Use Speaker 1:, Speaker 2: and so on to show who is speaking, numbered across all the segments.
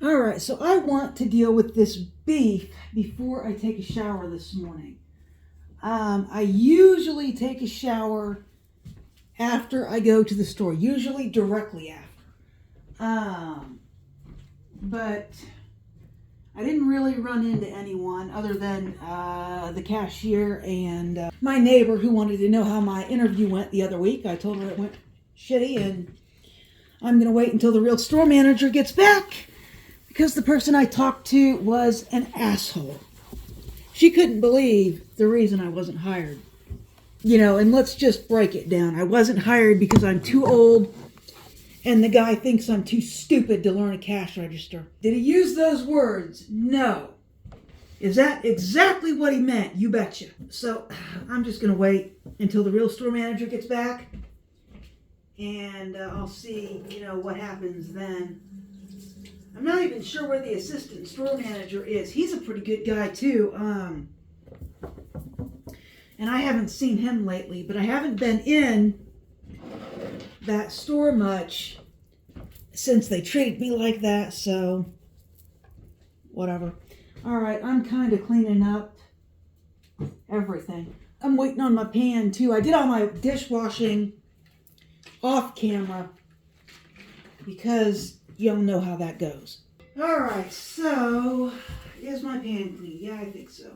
Speaker 1: All right, so I want to deal with this beef before I take a shower this morning. I usually take a shower after I go to the store, usually directly after. But I didn't really run into anyone other than the cashier and my neighbor who wanted to know how my interview went the other week. I told her it went shitty, and I'm going to wait until the real store manager gets back because the person I talked to was an asshole. She couldn't believe the reason I wasn't hired. And let's just break it down. I wasn't hired because I'm too old and the guy thinks I'm too stupid to learn a cash register. Did he use those words? No. Is that exactly what he meant? You betcha. So I'm just going to wait until the real store manager gets back, and I'll see, what happens then. I'm not even sure where the assistant store manager is. He's a pretty good guy too. And I haven't seen him lately, but I haven't been in that store much since they treated me like that, so whatever. All right, I'm kind of cleaning up everything. I'm waiting on my pan too. I did all my dishwashing off camera because y'all know how that goes. All right, so is my pan clean? Yeah, I think so.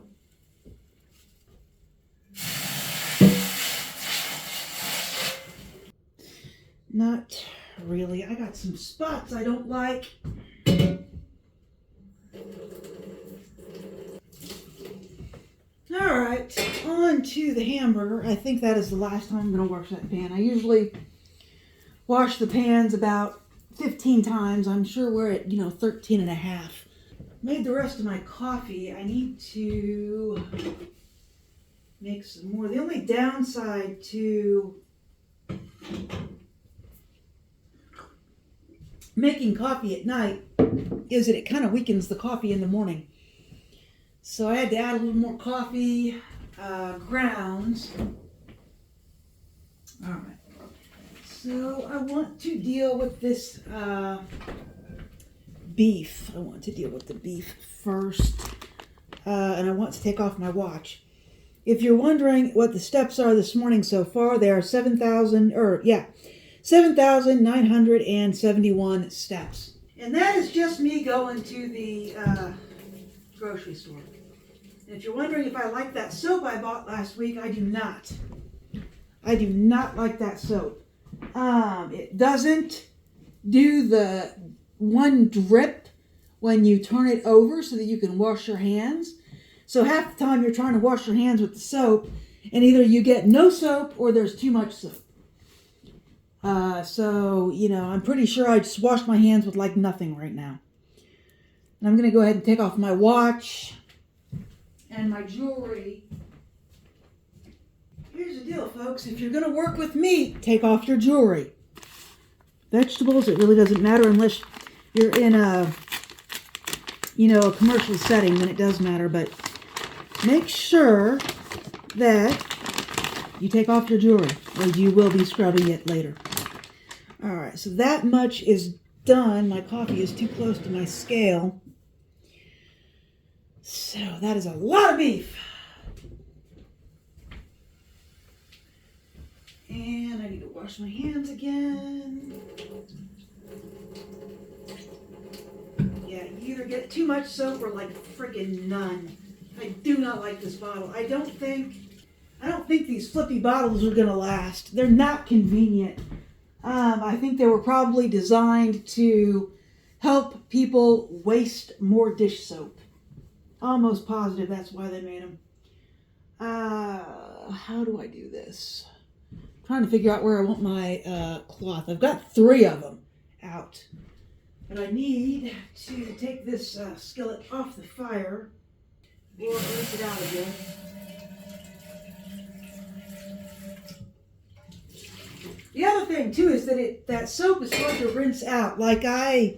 Speaker 1: Not really. I got some spots I don't like. All right, on to the hamburger. I think that is the last time I'm going to wash that pan. I usually wash the pans about 15 times. I'm sure we're at, 13 and a half. Made the rest of my coffee. I need to make some more. The only downside to making coffee at night is that it kind of weakens the coffee in the morning. So I had to add a little more coffee grounds. All right. So I want to deal with this beef. I want to deal with the beef first. And I want to take off my watch. If you're wondering what the steps are this morning so far, there are 7,971 steps. And that is just me going to the grocery store. And if you're wondering if I like that soap I bought last week, I do not. I do not like that soap. It doesn't do the one drip when you turn it over so that you can wash your hands. So half the time you're trying to wash your hands with the soap, and either you get no soap or there's too much soap. I'm pretty sure I just washed my hands with like nothing right now. And I'm going to go ahead and take off my watch and my jewelry. Here's the deal, folks. If you're going to work with meat, take off your jewelry. Vegetables, it really doesn't matter unless you're in a commercial setting, then it does matter. But make sure that you take off your jewelry, or you will be scrubbing it later. All right, so that much is done. My coffee is too close to my scale. So that is a lot of beef. And I need to wash my hands again. Yeah, you either get too much soap or like friggin' none. I do not like this bottle. I don't think these flippy bottles are gonna last. They're not convenient. I think they were probably designed to help people waste more dish soap. Almost positive that's why they made them. How do I do this? I'm trying to figure out where I want my cloth. I've got 3 of them out. But I need to take this skillet off the fire or rinse it out again. The other thing too is that that soap is hard to rinse out. Like I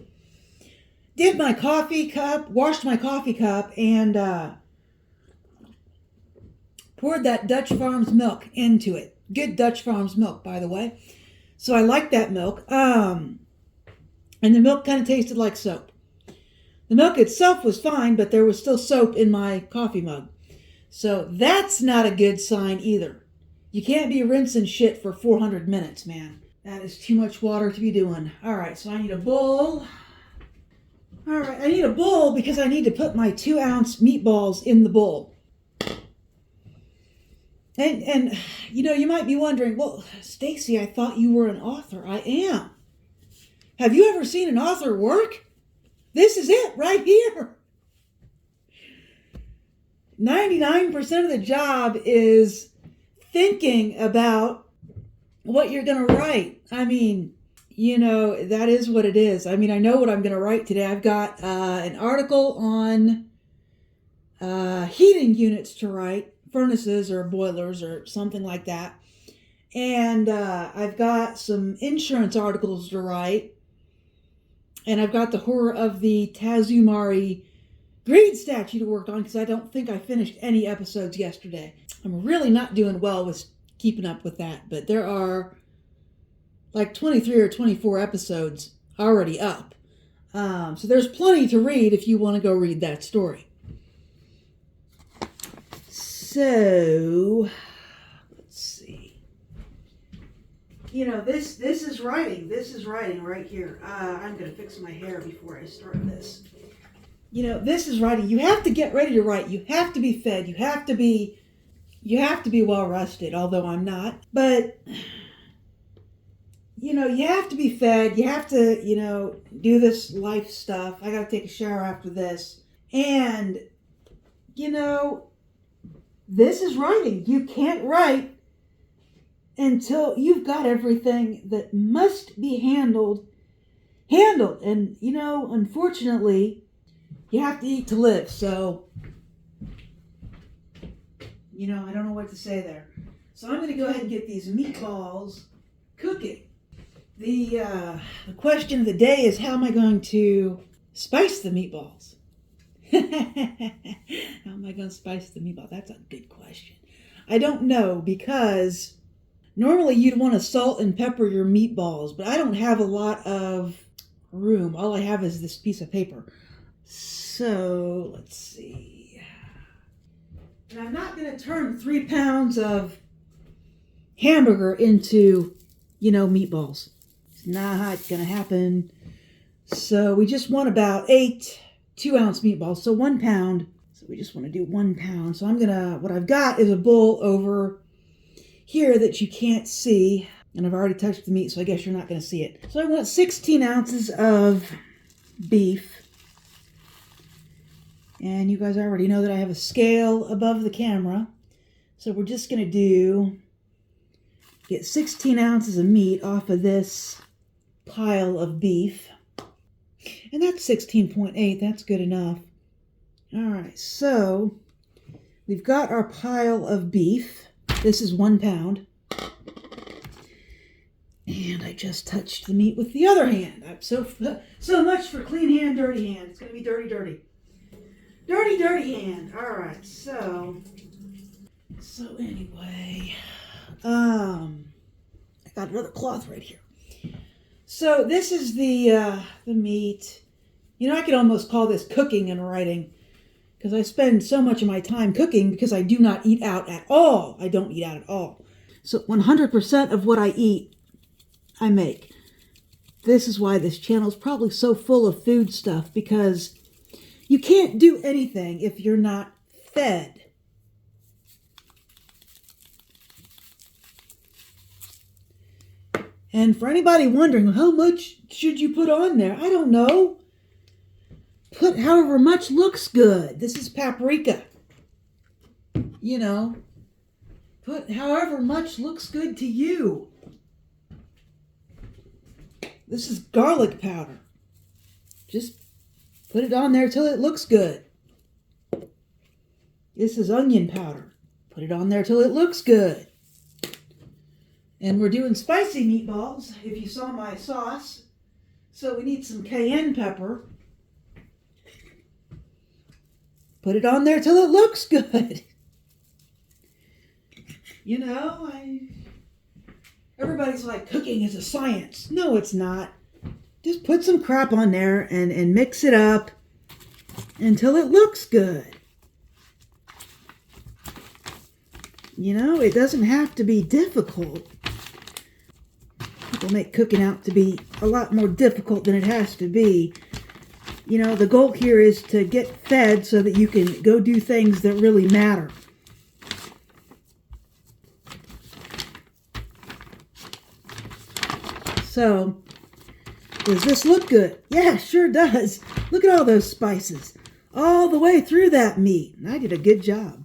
Speaker 1: did my coffee cup, washed my coffee cup, and poured that Dutch Farms milk into it. Good Dutch Farms milk, by the way. So I like that milk. And the milk kind of tasted like soap. The milk itself was fine, but there was still soap in my coffee mug. So that's not a good sign either. You can't be rinsing shit for 400 minutes, man. That is too much water to be doing. All right, so I need a bowl. All right, I need a bowl because I need to put my 2-ounce meatballs in the bowl. And you know, you might be wondering, well, Stacy, I thought you were an author. I am. Have you ever seen an author work? This is it right here. 99% of the job is thinking about what you're going to write. I mean, you know, that is what it is. I mean, I know what I'm going to write today. I've got an article on heating units to write, furnaces or boilers or something like that. And I've got some insurance articles to write. And I've got the horror of the Tazumari greed statue to work on because I don't think I finished any episodes yesterday. I'm really not doing well with keeping up with that, but there are like 23 or 24 episodes already up. So there's plenty to read if you want to go read that story. So, let's see. You know, this is writing. This is writing right here. I'm going to fix my hair before I start this. You know, this is writing. You have to get ready to write. You have to be fed. You have to be well rested, although I'm not. But, you know, you have to be fed. You have to, you know, do this life stuff. I got to take a shower after this. And, you know, this is writing. You can't write until you've got everything that must be handled. And, you know, unfortunately, you have to eat to live. So, you know, I don't know what to say there. So I'm going to go ahead and get these meatballs cooking. The question of the day is, how am I going to spice the meatballs? How am I going to spice the meatball? That's a good question. I don't know, because normally you'd want to salt and pepper your meatballs, but I don't have a lot of room. All I have is this piece of paper. So, let's see. And I'm not going to turn 3 pounds of hamburger into, you know, meatballs. It's not going to happen. So we just want about 8 2-ounce meatballs. So 1 pound. So we just want to do 1 pound. So what I've got is a bowl over here that you can't see. And I've already touched the meat, so I guess you're not going to see it. So I want 16 ounces of beef. And you guys already know that I have a scale above the camera. So we're just going to get 16 ounces of meat off of this pile of beef. And that's 16.8. That's good enough. All right, so we've got our pile of beef. This is 1 pound. And I just touched the meat with the other hand. I'm so much for clean hand, dirty hand. It's going to be dirty, dirty. Dirty, dirty hand. All right, so anyway, I got another cloth right here. So this is the meat. You know, I could almost call this cooking and writing, because I spend so much of my time cooking because I do not eat out at all. I don't eat out at all. So 100% of what I eat, I make. This is why this channel is probably so full of food stuff, because you can't do anything if you're not fed. And for anybody wondering, how much should you put on there? I don't know. Put however much looks good. This is paprika. You know, put however much looks good to you. This is garlic powder. Just put it on there till it looks good. This is onion powder. Put it on there till it looks good. And we're doing spicy meatballs, if you saw my sauce. So we need some cayenne pepper. Put it on there till it looks good. You know, everybody's like, cooking is a science. No, it's not. Just put some crap on there and mix it up. until it looks good. You know, it doesn't have to be difficult. People make cooking out to be a lot more difficult than it has to be. You know, the goal here is to get fed so that you can go do things that really matter. So, does this look good? Yeah, sure does. Look at all those spices all the way through that meat. I did a good job.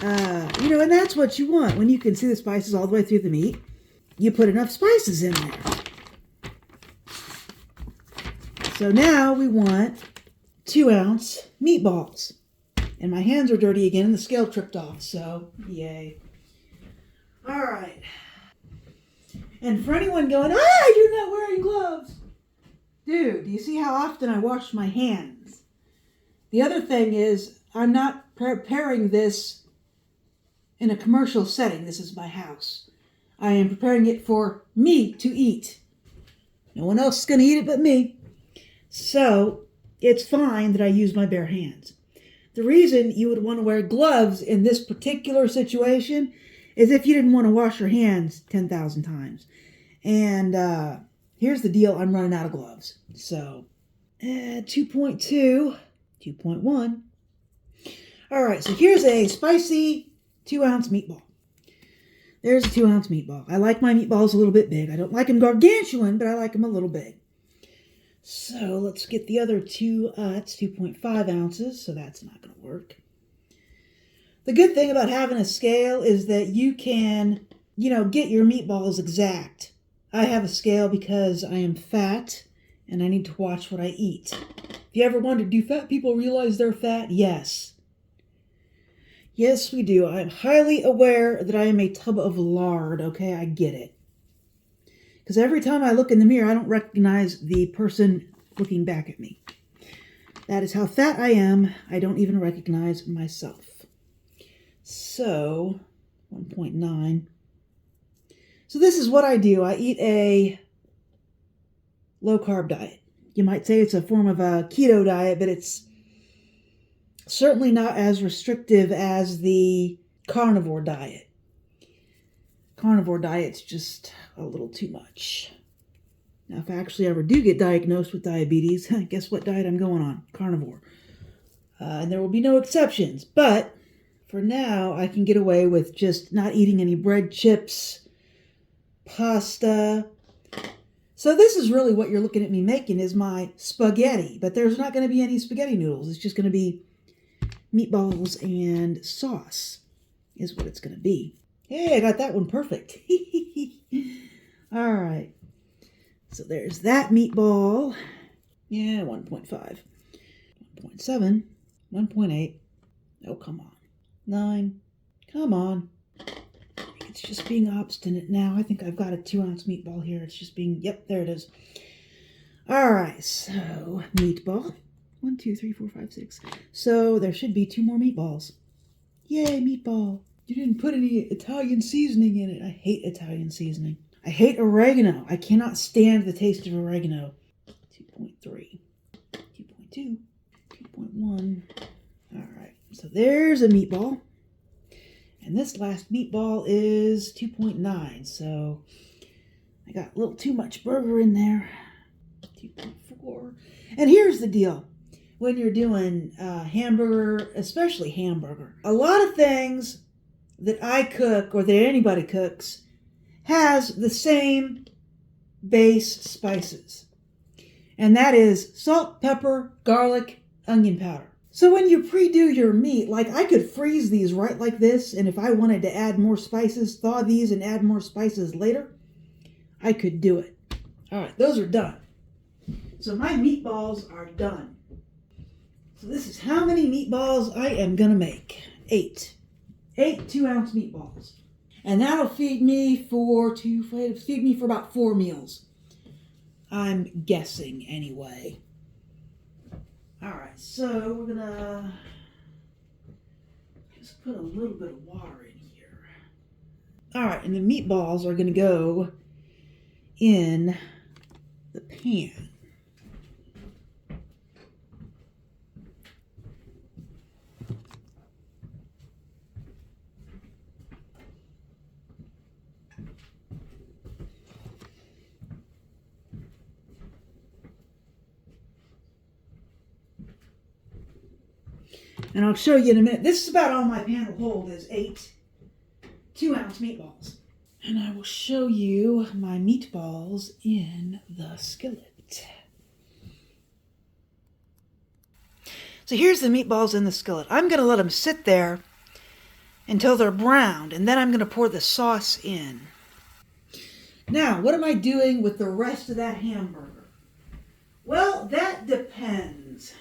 Speaker 1: You know, and that's what you want. When you can see the spices all the way through the meat, you put enough spices in there. So now we want 2-ounce meatballs. And my hands are dirty again and the scale tripped off, so yay. All right. And for anyone going, you're not wearing gloves. Dude, do you see how often I wash my hands? The other thing is, I'm not preparing this in a commercial setting. This is my house. I am preparing it for me to eat. No one else is going to eat it but me. So, it's fine that I use my bare hands. The reason you would want to wear gloves in this particular situation is if you didn't want to wash your hands 10,000 times. And here's the deal, I'm running out of gloves. So, 2.2, 2.1. All right, so here's a spicy 2-ounce meatball. There's a 2-ounce meatball. I like my meatballs a little bit big. I don't like them gargantuan, but I like them a little big. So let's get the other two. It's 2.5 ounces, so that's not going to work. The good thing about having a scale is that you can, get your meatballs exact. I have a scale because I am fat and I need to watch what I eat. If you ever wondered, do fat people realize they're fat? Yes. Yes, we do. I'm highly aware that I am a tub of lard, okay? I get it. Because every time I look in the mirror, I don't recognize the person looking back at me. That is how fat I am. I don't even recognize myself. So, 1.9. So this is what I do. I eat a low-carb diet. You might say it's a form of a keto diet, but it's certainly not as restrictive as the carnivore diet. Carnivore diet's just a little too much. Now, if I actually ever do get diagnosed with diabetes, guess what diet I'm going on? Carnivore. And there will be no exceptions. But for now, I can get away with just not eating any bread, chips, pasta. So this is really what you're looking at me making is my spaghetti. But there's not going to be any spaghetti noodles. It's just going to be meatballs and sauce is what it's going to be. Hey, I got that one perfect. All right. So there's that meatball. Yeah, 1.5. 1.7. 1.8. Oh, come on. 9. Come on. It's just being obstinate now. I think I've got a 2-ounce meatball here. It's just being, yep, there it is. All right, so meatball. 1, 2, 3, 4, 5, 6. So there should be 2 more meatballs. Yay, meatball. You didn't put any Italian seasoning in it. I hate Italian seasoning. I hate oregano. I cannot stand the taste of oregano. 2.3, 2.2, 2.1. All right, so there's a meatball. And this last meatball is 2.9. So I got a little too much burger in there. 2.4. And here's the deal. When you're doing hamburger, especially hamburger, a lot of things that I cook or that anybody cooks has the same base spices. And that is salt, pepper, garlic, onion powder. So when you pre-do your meat, like I could freeze these right like this, and if I wanted to add more spices, thaw these and add more spices later, I could do it. All right, those are done. So my meatballs are done. So this is how many meatballs I am going to make. 8. 8 2-ounce meatballs. And that'll feed me for about 4 meals. I'm guessing anyway. All right, so we're going to just put a little bit of water in here. All right, and the meatballs are going to go in the pan. And I'll show you in a minute. This is about all my pan will hold is 8 2-ounce meatballs. And I will show you my meatballs in the skillet. So here's the meatballs in the skillet. I'm going to let them sit there until they're browned, and then I'm going to pour the sauce in. Now, what am I doing with the rest of that hamburger? Well, that depends.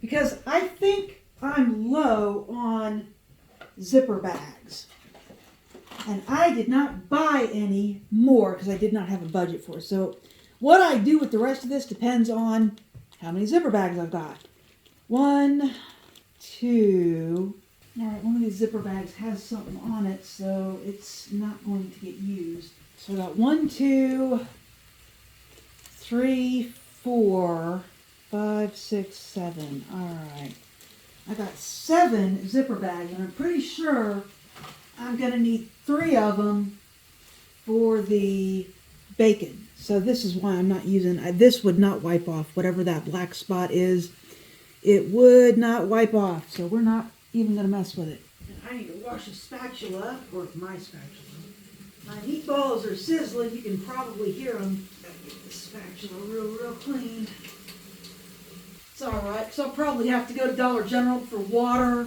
Speaker 1: Because I think I'm low on zipper bags. And I did not buy any more because I did not have a budget for it. So what I do with the rest of this depends on how many zipper bags I've got. 1, 2. All right, one of these zipper bags has something on it, so it's not going to get used. So I got 1, 2, 3, 4, 5, 6, 7. All right. I got 7 zipper bags, and I'm pretty sure I'm going to need 3 of them for the bacon. So this is why I'm not using, this would not wipe off whatever that black spot is. It would not wipe off, so we're not even going to mess with it. I need to wash a spatula, or my spatula. My meatballs are sizzling. You can probably hear them. Gotta get the spatula real clean. It's all right, because I'll probably have to go to Dollar General for water,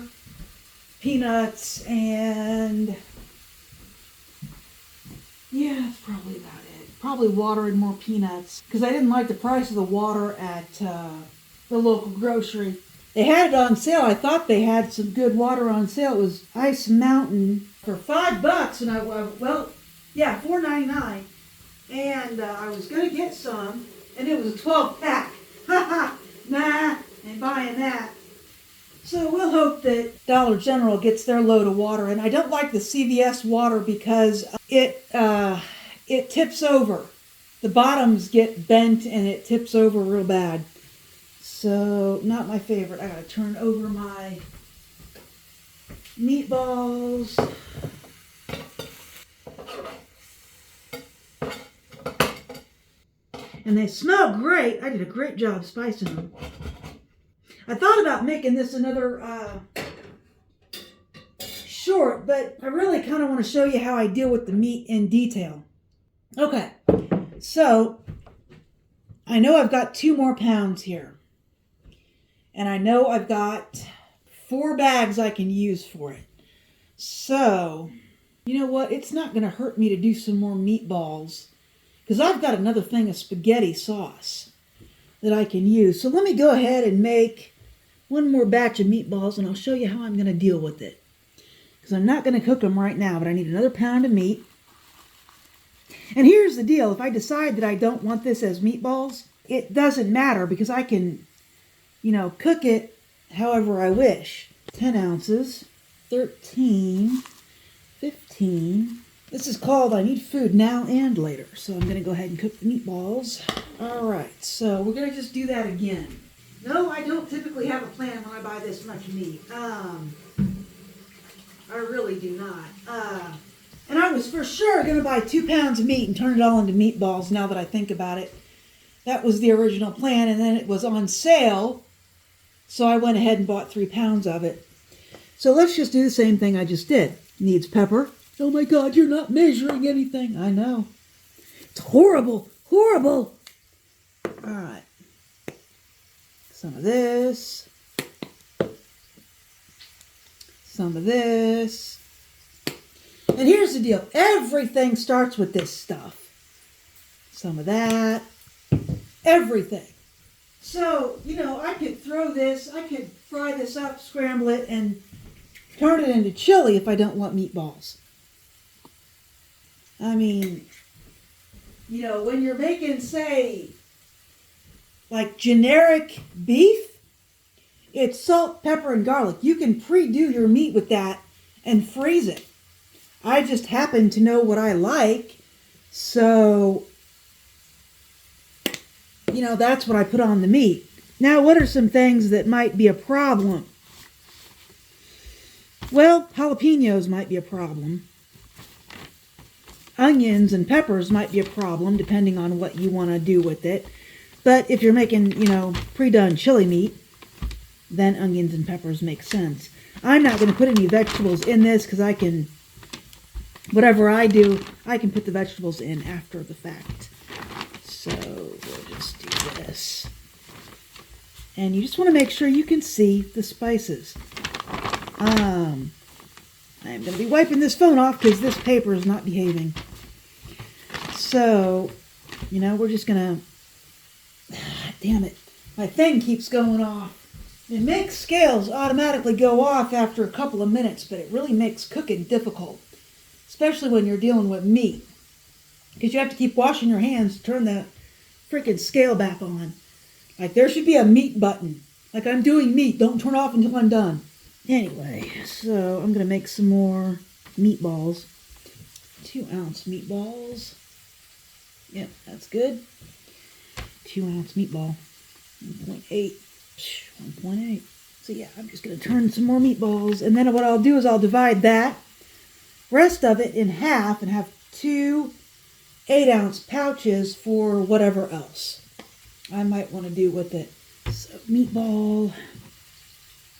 Speaker 1: peanuts, and yeah, that's probably about it. Probably water and more peanuts, because I didn't like the price of the water at the local grocery. They had it on sale. I thought they had some good water on sale. It was Ice Mountain for $5, and $4.99. And I was going to get some, and it was a 12-pack. Nah, ain't buying that. So we'll hope that Dollar General gets their load of water. And I don't like the CVS water because it tips over. The bottoms get bent and it tips over real bad. So not my favorite. I gotta turn over my meatballs. And they smell great. I did a great job spicing them. I thought about making this another short, but I really kind of want to show you how I deal with the meat in detail. Okay, so I know I've got 2 more pounds here. And I know I've got 4 bags I can use for it. So, you know what? It's not going to hurt me to do some more meatballs, because I've got another thing of spaghetti sauce that I can use. So let me go ahead and make one more batch of meatballs, and I'll show you how I'm going to deal with it. Because I'm not going to cook them right now, but I need another pound of meat. And here's the deal. If I decide that I don't want this as meatballs, it doesn't matter, because I can, cook it however I wish. 10 ounces, 13, 15. This is called I Need Food Now and Later. So I'm going to go ahead and cook the meatballs. All right, so we're going to just do that again. No, I don't typically have a plan when I buy this much meat. I really do not. And I was for sure going to buy 2 pounds of meat and turn it all into meatballs now that I think about it. That was the original plan, and then it was on sale, so I went ahead and bought 3 pounds of it. So let's just do the same thing I just did. Needs pepper. Oh my God, you're not measuring anything. I know. It's horrible. Horrible. All right. Some of this. Some of this. And here's the deal. Everything starts with this stuff. Some of that. Everything. So, I could throw this, I could fry this up, scramble it, and turn it into chili if I don't want meatballs. I mean, when you're making, say, like generic beef, it's salt, pepper, and garlic. You can pre-do your meat with that and freeze it. I just happen to know what I like, so, that's what I put on the meat. Now, what are some things that might be a problem? Well, jalapenos might be a problem. Onions and peppers might be a problem, depending on what you want to do with it. But if you're making, pre-done chili meat, then onions and peppers make sense. I'm not going to put any vegetables in this because I can, whatever I do, I can put the vegetables in after the fact. So we'll just do this. And you just want to make sure you can see the spices. I'm going to be wiping this phone off because this paper is not behaving. So, we're just going to... Damn it. My thing keeps going off. It makes scales automatically go off after a couple of minutes, but it really makes cooking difficult. Especially when you're dealing with meat. Because you have to keep washing your hands to turn that freaking scale back on. Like, there should be a meat button. Like, I'm doing meat. Don't turn off until I'm done. Anyway, so I'm going to make some more meatballs. 2-ounce meatballs. Yep, that's good. 2-ounce meatball. 1.8. 1.8. So yeah, I'm just going to turn some more meatballs. And then what I'll do is I'll divide that rest of it in half and have 2 8-ounce pouches for whatever else I might want to do with it. So meatball.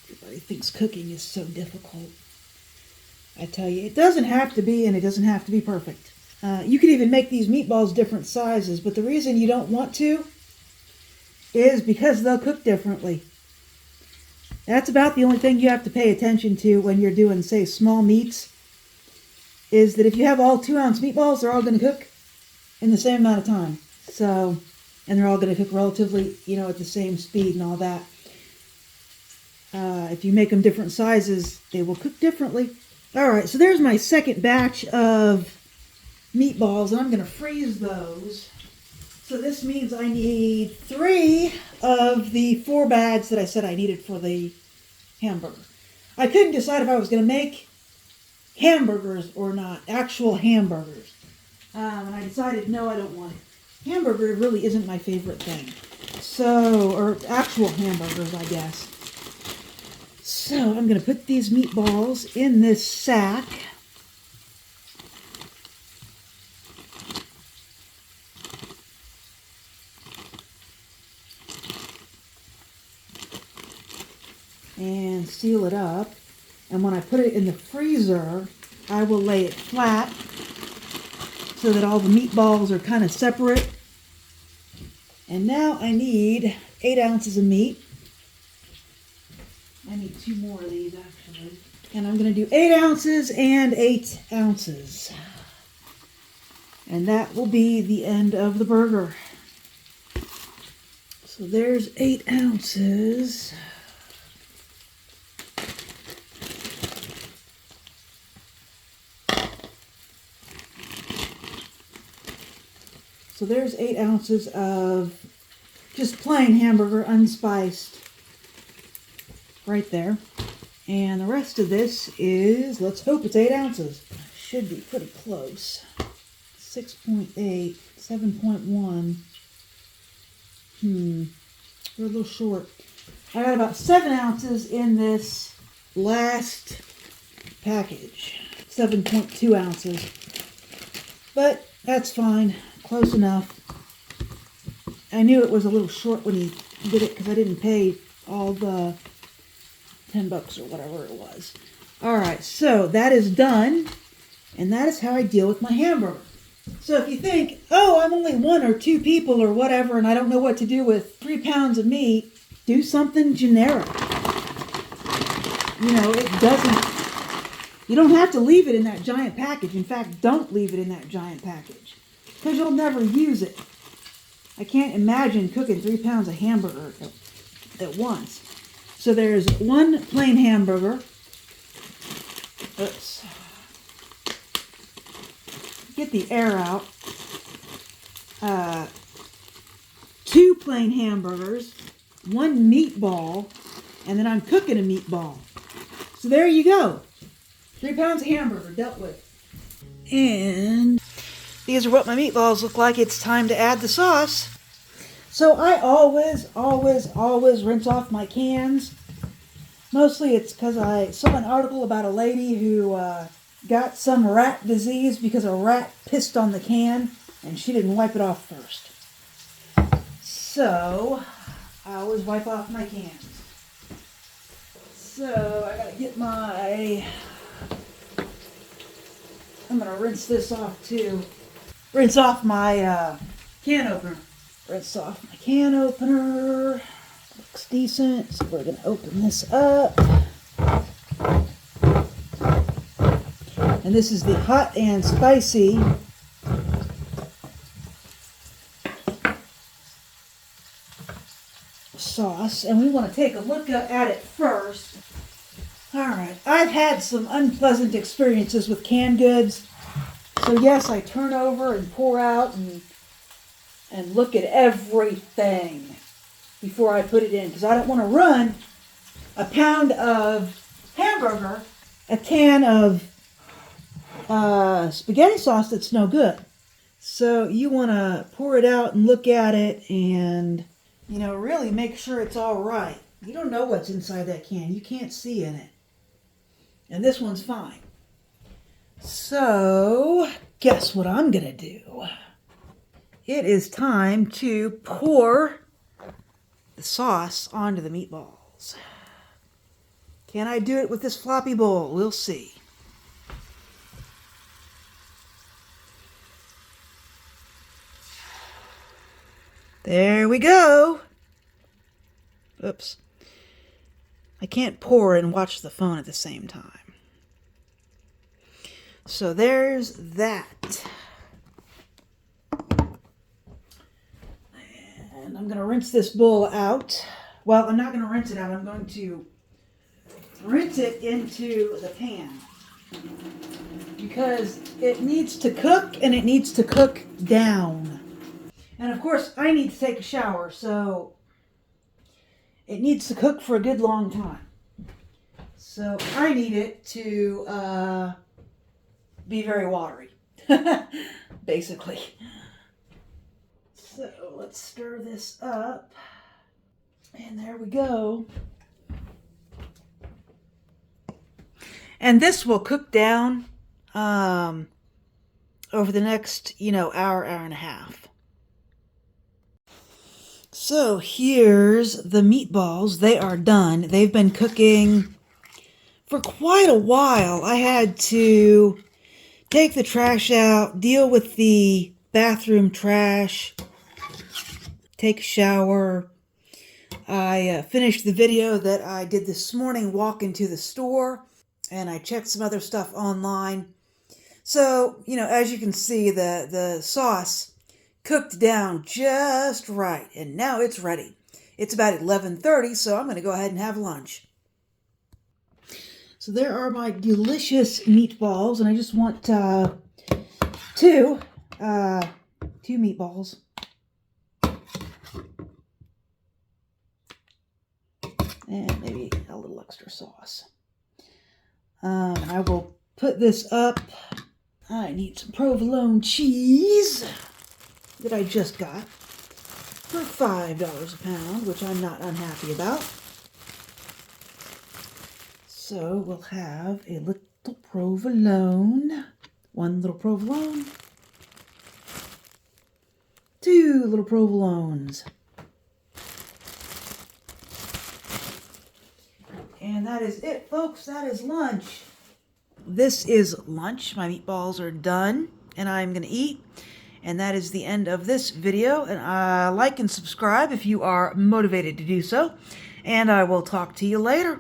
Speaker 1: Everybody thinks cooking is so difficult. I tell you, it doesn't have to be, and it doesn't have to be perfect. You could even make these meatballs different sizes, but the reason you don't want to is because they'll cook differently. That's about the only thing you have to pay attention to when you're doing, say, small meats, is that if you have all 2-ounce meatballs, they're all going to cook in the same amount of time. So, and they're all going to cook relatively, at the same speed and all that. If you make them different sizes, they will cook differently. All right, so there's my second batch of meatballs, and I'm going to freeze those. So this means I need 3 of the 4 bags that I said I needed for the hamburger. I couldn't decide if I was going to make hamburgers or not, actual hamburgers. And I decided, no, I don't want it. Hamburger really isn't my favorite thing. So, or actual hamburgers, I guess. So I'm going to put these meatballs in this sack. And seal it up. And when I put it in the freezer, I will lay it flat so that all the meatballs are kind of separate. And now I need 8 ounces of meat. I need 2 more of these, actually. And I'm going to do 8 ounces and 8 ounces. And that will be the end of the burger. So there's 8 ounces. So there's 8 ounces of just plain hamburger, unspiced, right there. And the rest of this is, let's hope it's 8 ounces. Should be pretty close. 6.8, 7.1. We're a little short. I got about 7 ounces in this last package. 7.2 ounces. But that's fine. Close enough. I knew it was a little short when he did it because I didn't pay all the $10 or whatever it was. Alright, so that is done. And that is how I deal with my hamburger. So if you think, oh, I'm only 1 or 2 people or whatever and I don't know what to do with 3 pounds of meat, do something generic. It doesn't... You don't have to leave it in that giant package. In fact, don't leave it in that giant package. Because you'll never use it. I can't imagine cooking 3 pounds of hamburger at once. So there's 1 plain hamburger. Oops. Get the air out. 2 plain hamburgers. 1 meatball. And then I'm cooking a meatball. So there you go. 3 pounds of hamburger dealt with. And these are what my meatballs look like. It's time to add the sauce. So I always rinse off my cans. Mostly it's because I saw an article about a lady who got some rat disease because a rat pissed on the can and she didn't wipe it off first. So I always wipe off my cans. So I gotta get I'm gonna rinse this off too. Rinse off my can opener. Rinse off my can opener. Looks decent. So we're gonna open this up. And this is the hot and spicy sauce. And we want to take a look at it first. Alright, I've had some unpleasant experiences with canned goods. So yes, I turn over and pour out and look at everything before I put it in. Because I don't want to run a pound of hamburger, a can of spaghetti sauce that's no good. So you want to pour it out and look at it and, you know, really make sure it's all right. You don't know what's inside that can. You can't see in it. And this one's fine. So, guess what I'm going to do? It is time to pour the sauce onto the meatballs. Can I do it with this floppy bowl? We'll see. There we go. Oops. I can't pour and watch the phone at the same time. So there's that. And I'm going to rinse this bowl out. Well, I'm not going to rinse it out. I'm going to rinse it into the pan. Because it needs to cook and it needs to cook down. And of course, I need to take a shower, so it needs to cook for a good long time. So I need it to be very watery, basically. So let's stir this up. And there we go. And this will cook down over the next, hour and a half. So here's the meatballs. They are done. They've been cooking for quite a while. I had to take the trash out, deal with the bathroom trash, take a shower. I finished the video that I did this morning, walk into the store, and I checked some other stuff online. So, as you can see, the sauce cooked down just right, and now it's ready. It's about 11:30, so I'm going to go ahead and have lunch. So there are my delicious meatballs, and I just want two meatballs. And maybe a little extra sauce. I will put this up. I need some provolone cheese that I just got for $5 a pound, which I'm not unhappy about. So we'll have a little provolone, one little provolone, two little provolones. And that is it, folks. That is lunch. This is lunch. My meatballs are done, and I'm going to eat. And that is the end of this video. And like and subscribe if you are motivated to do so. And I will talk to you later.